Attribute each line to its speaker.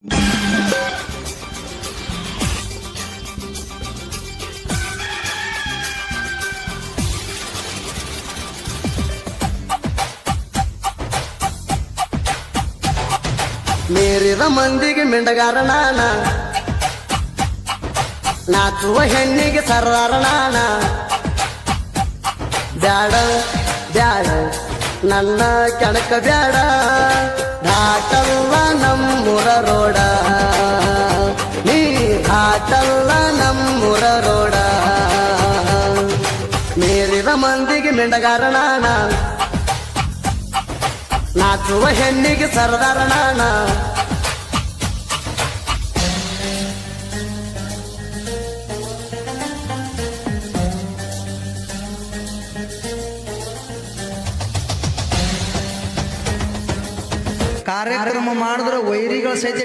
Speaker 1: ಮೀರಿದ ಮಂದಿಗೆ ಮಿಂಡಗಾರ ನಾನ, ನಾಚುವ ಹೆಣ್ಣಿಗೆ ಸರ್ದಾರ ನಾನ. ಬ್ಯಾಡ ಬ್ಯಾಡ ನನ್ನ ಕೆಣಕ ಬ್ಯಾಡ, ದಾಟಲ್ಲ ನಮ್ಮೂರ ರೋಡ, ನೀ ದಾಟಲ್ಲ ನಮ್ಮೂರ ರೋಡ. ಮೀರಿದ ಮಂದಿಗೆ ಮಿಂಡಗಾರ ನಾನ, ನಾಚುವ ಹೆಣ್ಣಿಗೆ ಸರ್ದಾರ ನಾನ.
Speaker 2: ಕಾರ್ಯಕ್ರಮ ಮಾಡಿದ್ರೆ ವೈರಿಗಳ ಸಹಿತ